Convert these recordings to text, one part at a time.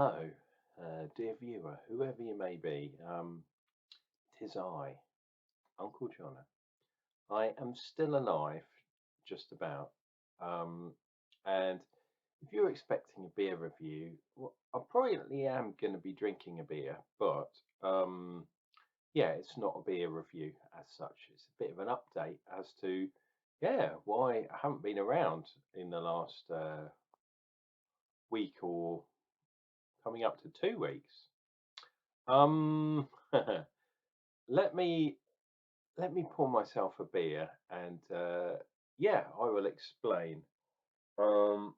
Hello, dear viewer, whoever you may be. 'Tis I, Uncle Jona. I am still alive, just about. Um, and if you're expecting a beer review, well, I probably am going to be drinking a beer, but yeah, it's not a beer review as such. It's a bit of an update as to, yeah, why I haven't been around in the last week or coming up to 2 weeks. Um, let me pour myself a beer and yeah, I will explain. Um,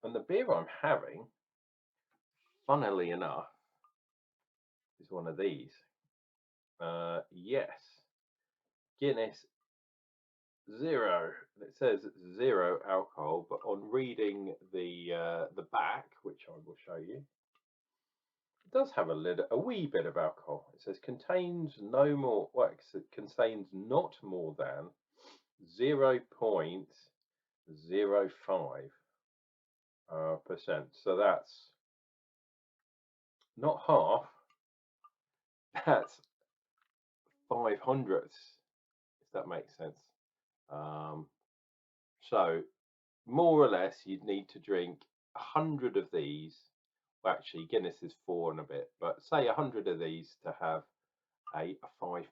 and the beer I'm having, funnily enough, is one of these. Yes, Guinness Zero. It says zero alcohol, but on reading the back, which I will show you, it does have a wee bit of alcohol. It says contains no more. Well, it contains not more than 0.05 percent. So that's not half, that's 500ths, if that makes sense. Um, so more or less, you'd need to drink 100 of these. Well, actually, Guinness is 4 and a bit, but say 100 of these to have a 5%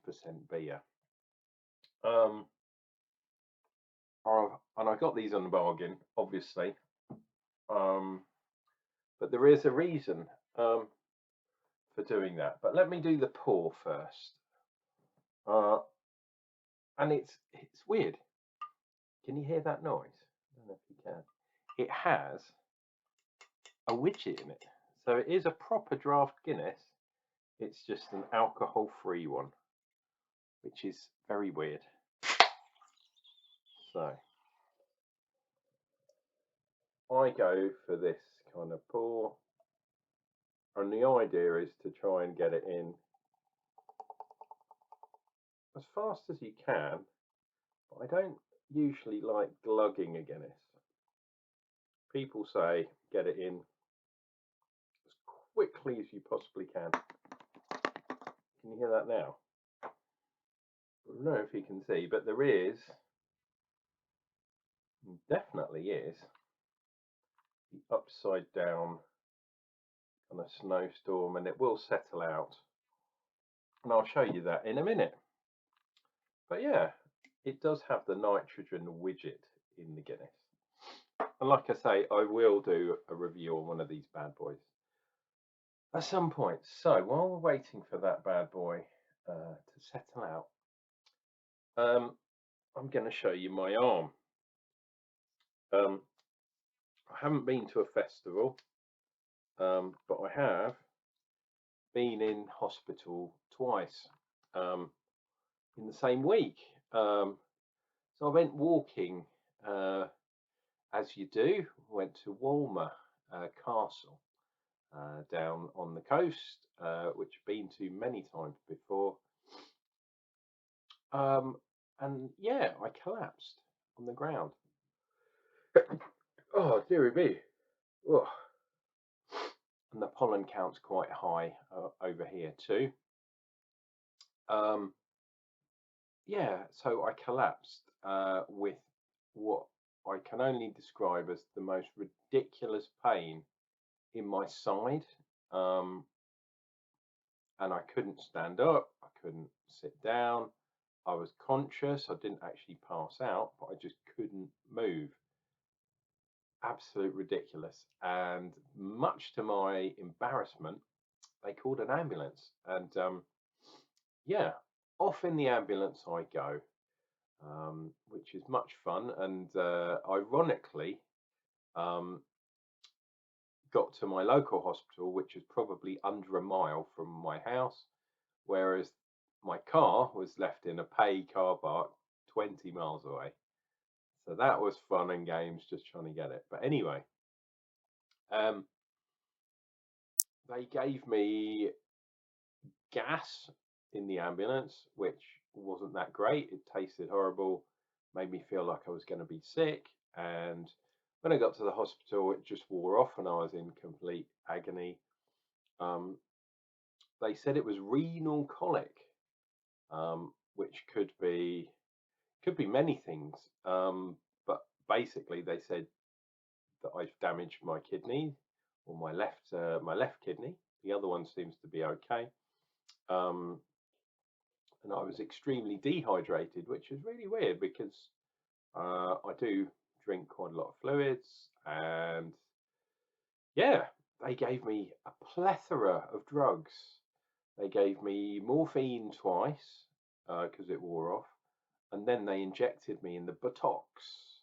beer. And I got these on the bargain, obviously. But there is a reason for doing that. But let me do the pour first. And it's weird. Can you hear that noise? I don't know if you can. It has a widget in it. So it is a proper draft Guinness. It's just an alcohol-free one, which is very weird. So I go for this kind of pour. And the idea is to try and get it in as fast as you can. But I don't usually like glugging a Guinness. People say get it in as quickly as you possibly can. Can you hear that now? I don't know if you can see, but there is, definitely is, the upside down on a snowstorm, and it will settle out. And I'll show you that in a minute. But yeah, it does have the nitrogen widget in the Guinness. And like I say, I will do a review on one of these bad boys at some point. So while we're waiting for that bad boy to settle out, I'm going to show you my arm. I haven't been to a festival, but I have been in hospital twice in the same week. So I went walking, as you do. Went to Walmer Castle down on the coast, which I've been to many times before. And yeah, I collapsed on the ground. Oh, dearie me. Oh. And the pollen count's quite high over here too. Yeah, so I collapsed with what I can only describe as the most ridiculous pain in my side. And I couldn't stand up, I couldn't sit down. I was conscious, I didn't actually pass out, but I just couldn't move. Absolute ridiculous. And much to my embarrassment, they called an ambulance. And yeah, off in the ambulance I go, which is much fun. And ironically, got to my local hospital, which is probably under a mile from my house, whereas my car was left in a pay car park 20 miles away. So that was fun and games, just trying to get it. But anyway, they gave me gas in the ambulance, which wasn't that great. It tasted horrible, made me feel like I was going to be sick. And When I got to the hospital, it just wore off, and I was in complete agony. Um, they said it was renal colic, which could be many things. But basically, they said that I've damaged my kidney, or my left kidney. The other one seems to be okay. Um, and I was extremely dehydrated, which is really weird because I do drink quite a lot of fluids, and yeah, they gave me a plethora of drugs. They gave me morphine twice because it wore off, and then they injected me in the buttocks.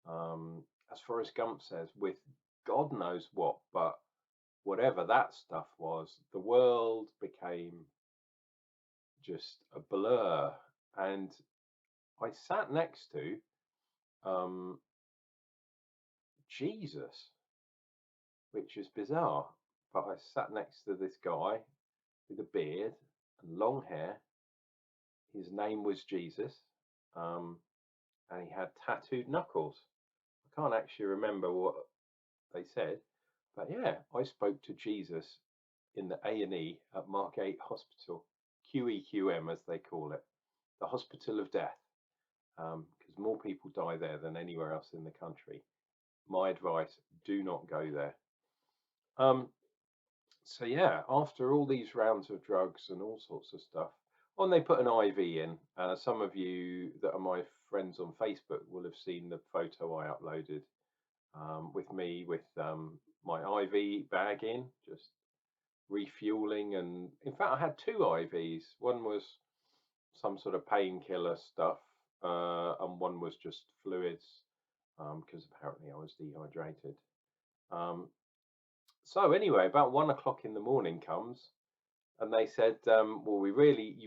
As Forrest Gump says, with God knows what, but whatever that stuff was, the world became just a blur. And I sat next to um, Jesus, which is bizarre. But I sat next to this guy with a beard and long hair. His name was Jesus, um, and he had tattooed knuckles. I can't actually remember what they said, but yeah, I spoke to Jesus in the A&E at Margate Hospital, QEQM as they call it, the Hospital of Death, because more people die there than anywhere else in the country. My advice: do not go there. Um, so yeah, after all these rounds of drugs and all sorts of stuff, and they put an IV in. Some of you that are my friends on Facebook will have seen the photo I uploaded with me with my IV bag in, just refueling. And in fact, I had two IVs. One was some sort of painkiller stuff, and one was just fluids because apparently I was dehydrated. Um, so anyway, about 1 o'clock in the morning comes, and they said, "Well, you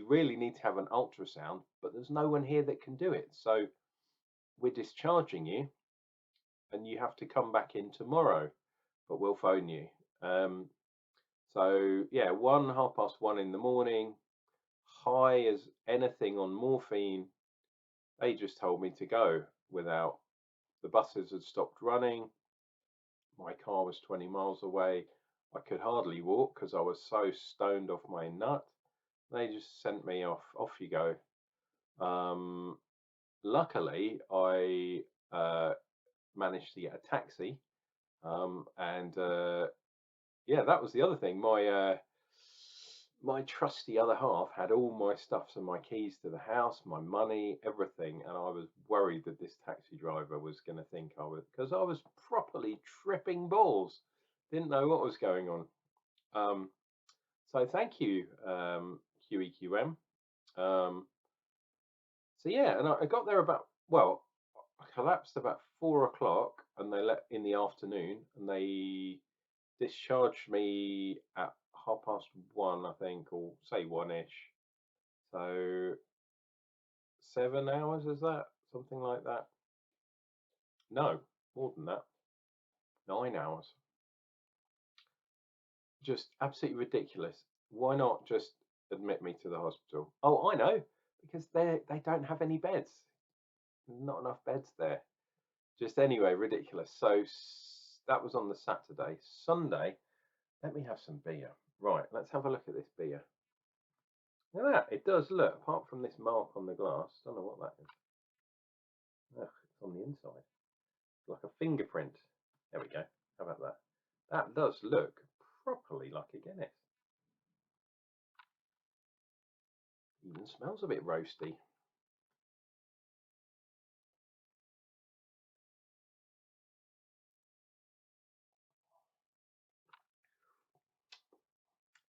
really need to have an ultrasound, but there's no one here that can do it. So we're discharging you, and you have to come back in tomorrow, but we'll phone you." So yeah, 1:30 in the morning, high as anything on morphine. They just told me to go without. The buses had stopped running. My car was 20 miles away. I could hardly walk because I was so stoned off my nut. They just sent me off. Off you go. Um, Luckily, I managed to get a taxi, and yeah, that was the other thing. My trusty other half had all my stuff, so my keys to the house, my money, everything, and I was worried that this taxi driver was going to think I was, because I was properly tripping balls, didn't know what was going on. Um, so thank you, QEQM. Um, so yeah, and I got there about, well, I collapsed about 4 o'clock, and they let in the afternoon, and they discharged me at 1:30, I think, or say one-ish. So 7 hours, is that something like that? No, more than that. 9 hours. Just absolutely ridiculous. Why not just admit me to the hospital? Oh, I know, because they don't have any beds. There's not enough beds there. Just anyway, ridiculous. So that was on the Saturday. Sunday, let me have some beer. Right, let's have a look at this beer. Look at that, it does look, apart from this mark on the glass, don't know what that is. Ugh, it's on the inside. It's like a fingerprint. There we go. How about that? That does look properly like a Guinness. Even smells a bit roasty.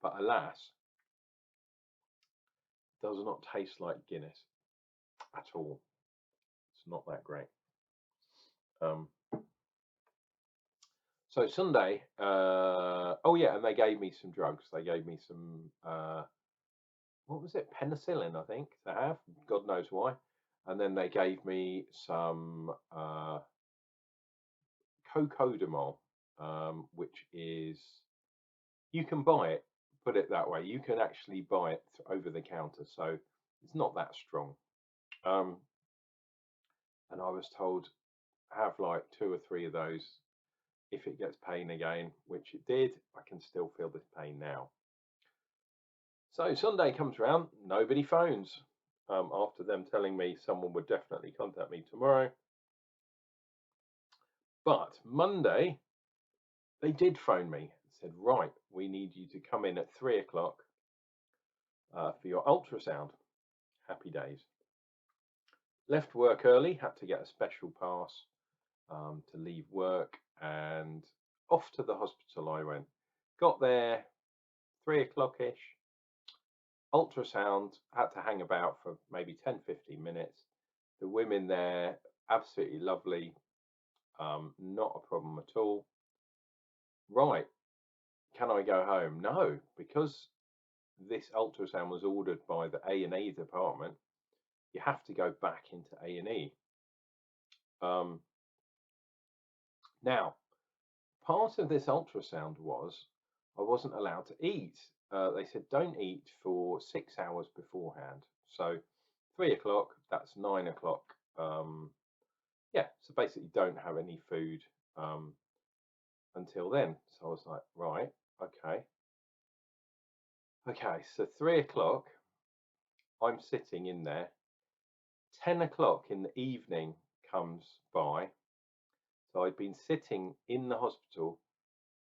But alas, does not taste like Guinness at all. It's not that great. Um, so Sunday, oh yeah, and they gave me some drugs. They gave me some, what was it? Penicillin, I think, to have. God knows why. And then they gave me some cocodamol, which is, you can buy it. Put it that way, you can actually buy it over the counter, so it's not that strong. And I was told, have like 2 or 3 of those. If it gets pain again, which it did, I can still feel this pain now. So Sunday comes around, nobody phones. After them telling me someone would definitely contact me tomorrow. But Monday, they did phone me and said, right, we need you to come in at 3 o'clock for your ultrasound. Happy days. Left work early, had to get a special pass to leave work, and off to the hospital I went. Got there 3 o'clock-ish. Ultrasound, had to hang about for maybe 10-15 minutes. The women there, absolutely lovely, not a problem at all. Right, can I go home? No, because this ultrasound was ordered by the A&E department. You have to go back into A&E. Now, part of this ultrasound was I wasn't allowed to eat. They said don't eat for 6 hours beforehand. So 3 o'clock, that's 9 o'clock. Yeah, so basically don't have any food until then. So I was like, right, okay. So 3 o'clock, I'm sitting in there. 10 o'clock in the evening comes by. So I'd been sitting in the hospital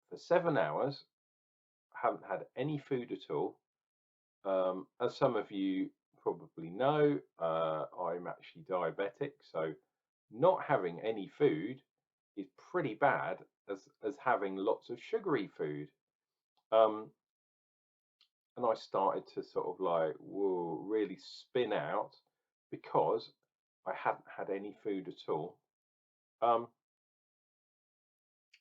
for 7 hours, haven't had any food at all. As some of you probably know, I'm actually diabetic, so not having any food is pretty bad as having lots of sugary food. And I started to sort of like, whoa, really spin out because I hadn't had any food at all.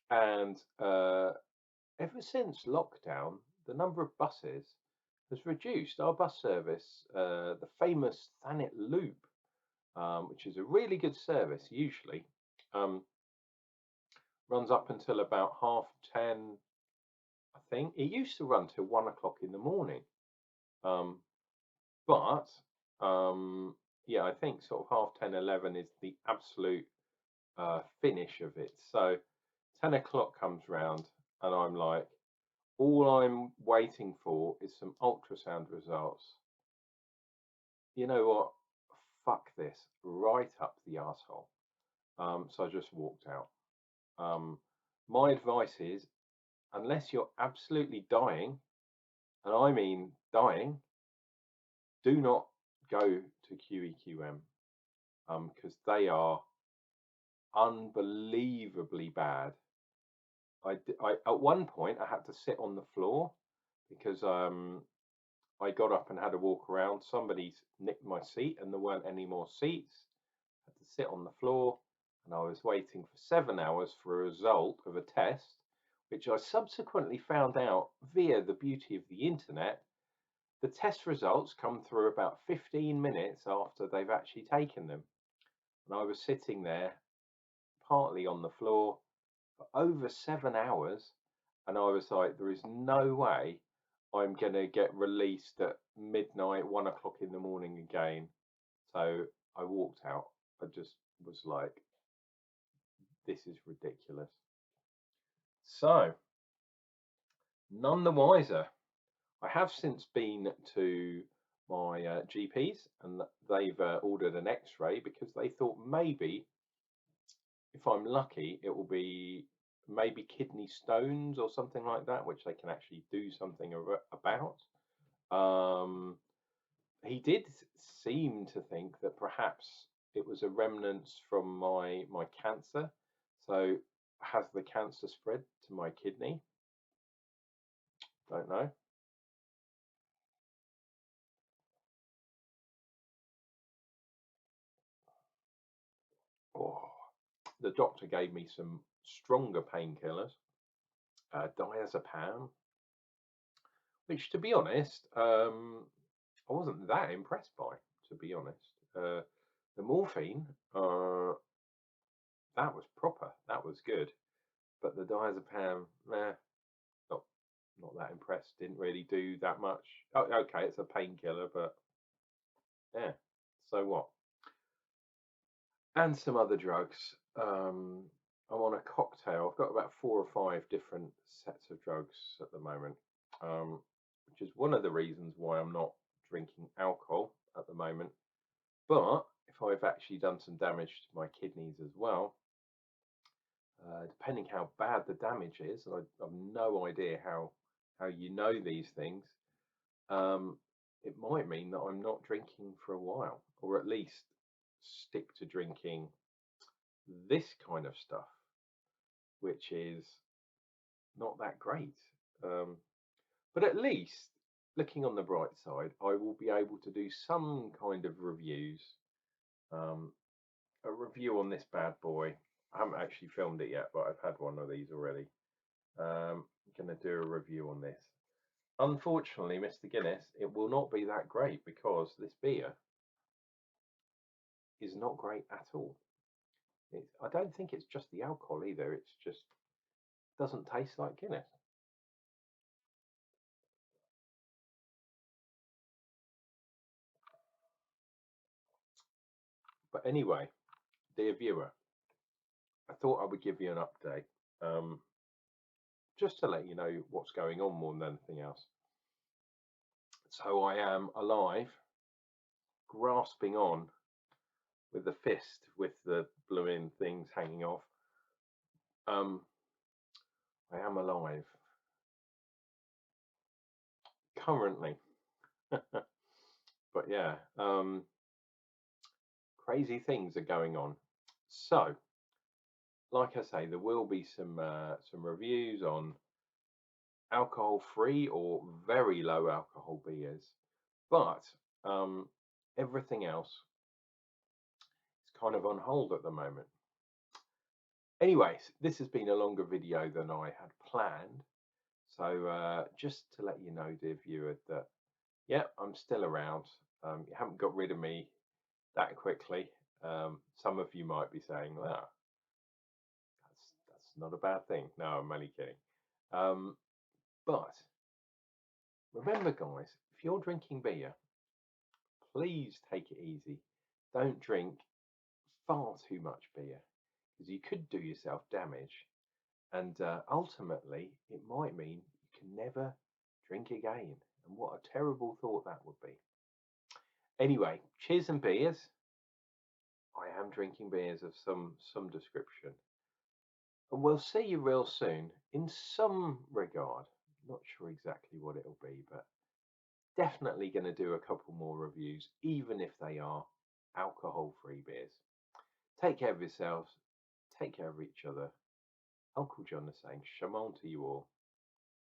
And ever since lockdown, the number of buses has reduced. Our bus service, the famous Thanet Loop, which is a really good service usually, runs up until about 10:30. I think it used to run till 1 o'clock in the morning, but yeah, I think sort of 10:30, 11 is the absolute finish of it. So 10 o'clock comes round, and I'm like, all I'm waiting for is some ultrasound results. You know what? Fuck this, right up the arsehole. So I just walked out. My advice is, unless you're absolutely dying, and I mean dying, do not go to QEQM because they are unbelievably bad. I at one point I had to sit on the floor because I got up and had a walk around. Somebody nicked my seat and there weren't any more seats. I had to sit on the floor, and I was waiting for 7 hours for a result of a test, which I subsequently found out via the beauty of the internet. The test results come through about 15 minutes after they've actually taken them. And I was sitting there, partly on the floor, for over 7 hours. And I was like, there is no way I'm going to get released at midnight, 1 o'clock in the morning again. So I walked out. I just was like, this is ridiculous. So, none the wiser. I have since been to my GPs, and they've ordered an X-ray because they thought maybe, if I'm lucky, it will be maybe kidney stones or something like that, which they can actually do something about. He did seem to think that perhaps it was a remnants from my cancer. So has the cancer spread to my kidney? Don't know. Oh, the doctor gave me some stronger painkillers, diazepam, which, to be honest, I wasn't that impressed by. To be honest, the morphine, that was proper, that was good, but the diazepam, nah, not not that impressed. Didn't really do that much. Oh, okay, it's a painkiller, but yeah. So what? and some other drugs. I'm on a cocktail. I've got about 4 or 5 different sets of drugs at the moment, um, which is one of the reasons why I'm not drinking alcohol at the moment. But if I've actually done some damage to my kidneys as well, depending how bad the damage is, and I've no idea how you know these things, um, it might mean that I'm not drinking for a while, or at least stick to drinking this kind of stuff, which is not that great. Um, but at least, looking on the bright side, I will be able to do some kind of reviews. Um, a review on this bad boy. I haven't actually filmed it yet, but I've had one of these already. I'm going to do a review on this. Unfortunately, Mr. Guinness, it will not be that great because this beer is not great at all. I don't think it's just the alcohol either. It's just doesn't taste like Guinness. But anyway, dear viewer, I thought I would give you an update, um, just to let you know what's going on more than anything else. So I am alive, grasping on with the fist with the blue things hanging off. Um, I am alive currently, but yeah, crazy things are going on. So, like I say, there will be some reviews on alcohol-free or very low alcohol beers, but um, everything else is kind of on hold at the moment. Anyways, this has been a longer video than I had planned, so just to let you know, dear viewer, that yeah, I'm still around. You haven't got rid of me that quickly. Some of you might be saying, "Wow, that's not a bad thing." No, I'm only kidding. But remember, guys, if you're drinking beer, please take it easy. Don't drink far too much beer because you could do yourself damage, and ultimately, it might mean you can never drink again. And what a terrible thought that would be. Anyway, cheers and beers. I am drinking beers of some description. And we'll see you real soon in some regard. Not sure exactly what it'll be, but definitely going to do a couple more reviews, even if they are alcohol-free beers. Take care of yourselves. Take care of each other. Uncle Jona saying shalom to you all.